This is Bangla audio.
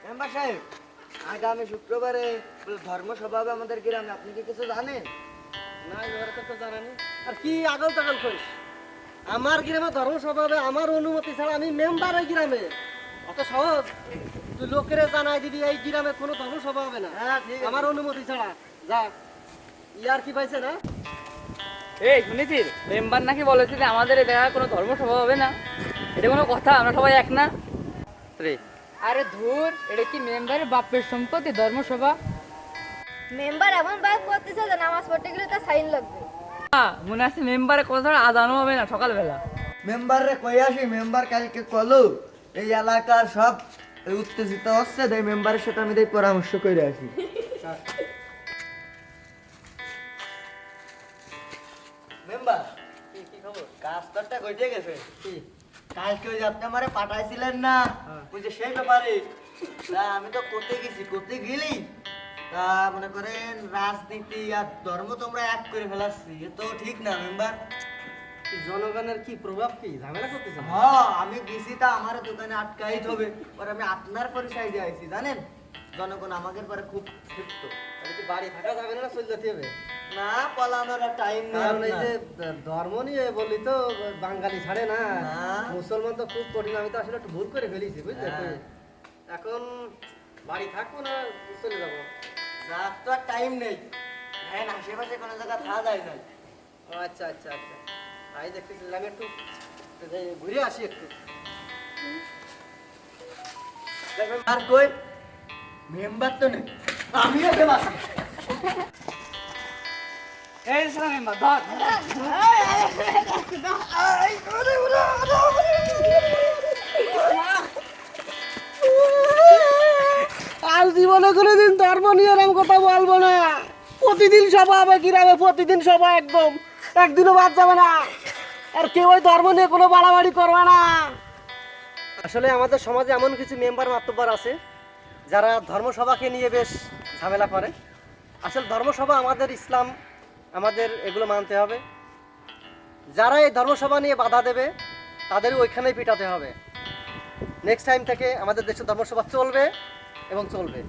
মেম্বার সাহেব, আগামী শুক্রবারে ধর্মসভা হবে আমাদের গ্রামে, আপনি কি কিছু জানেন? না, এবারে তো জানানি। আর কি আগল টাগল করিস? আমার গ্রামে ধর্মসভা হবে, আমার অনুমতি ছাড়া আমি মেম্বার এই গ্রামে। অত সহজ? তুই লোকের জানাই দিবি এই গ্রামে কোনো ধর্মসভা হবে না হ্যাঁ, ঠিক আছে। আমার অনুমতি ছাড়া। যা, ইয়ার কি পাইছে না? এই শুনেছিস মেম্বার নাকি বলেছে যে আমাদের এই জায়গায় কোনো ধর্মসভা হবে না। এটা কোনো কথা? আমরা সবাই এক না রে? আরে ধুর, এটা কি মেম্বারের বাপের সম্পত্তি ধর্মসভা? মেম্বার এমন ভাবে করতেছে যে নামাজ পড়তে গেলে তার সাইন লাগবে। মনে আছে মেম্বারের কথা আজানো হবে না সকালবেলা? মেম্বার রে কই আসি, মেম্বার কালকে কলো এই এলাকার সব উত্তেজিত হচ্ছে, তাই মেম্বারের সাথে আমি তাই পরামর্শ করে আসি। মেম্বার, কি খবর? কাজটা কইতে গেছে কি? কালকে ওই যে আপনি আমারে পাঠাইছিলেন না, ওই যে সেই ব্যাপারে তা আমি তো করতে গেলি তা মনে করেন রাজনীতি আর ধর্ম তোমরা এক করে ফেলাচ্ছি, এ তো ঠিক না মেম্বার। কি জনগণের কি প্রভাব, কি ঝামেলা করতেছে? হ্যাঁ, আমি গেছি তা আমার দোকানে আটকাই হবে, পরে আমি আপনার পরিচয় দিয়ে আইছি জানেন, জনগণ আমাদের পরে খুব ক্ষিপ্ত। তাহলে কি বাড়ি থাকা যাবে না, চলে যেতে হবে? না, পলানোর টাইম কারণ এই যে নেই। ধর্ম নিয়ে বলি তো বাঙালি ছাড়ে না, না। মুসলমান তো খুব কঠিন। আমি তো আসলে একটু ভুল করে ফেলেছি, বুঝলে? হ্যাঁ। এখন বাড়ি থাকবো না চলে যাবো? যার তো আর টাইম নেই, হ্যাঁ আশেপাশে কোনো জায়গা থাকা যায় না। ও আচ্ছা আচ্ছা আচ্ছা, তাই দেখতেছিলাম একটু ঘুরে আসি একটু। আর কই মেম্বার তো নেই, আমিও কেন আসি? এই সারা মেম্বার ধর। আর জীবনে কোনোদিন ধর্ম নিয়ে এরকম কথা বলবো না। প্রতিদিন সভা হবে গ্রামে, প্রতিদিন সভা, একদম একদিনও বাদ যাবে না। আর কেউ ওই ধর্ম নিয়ে কোনো বাড়াবাড়ি করবে না। আসলে আমাদের সমাজে এমন কিছু মেম্বার মাতব্বর আছে যারা ধর্মসভাকে নিয়ে বেশ ঝামেলা করে। আসলে ধর্মসভা আমাদের ইসলাম, আমাদের এগুলো মানতে হবে। যারা এই ধর্মসভা নিয়ে বাধা দেবে তাদের ওইখানেই পিটাতে হবে। নেক্সট টাইম থেকে আমাদের দেশে ধর্মসভা চলবে এবং চলবে।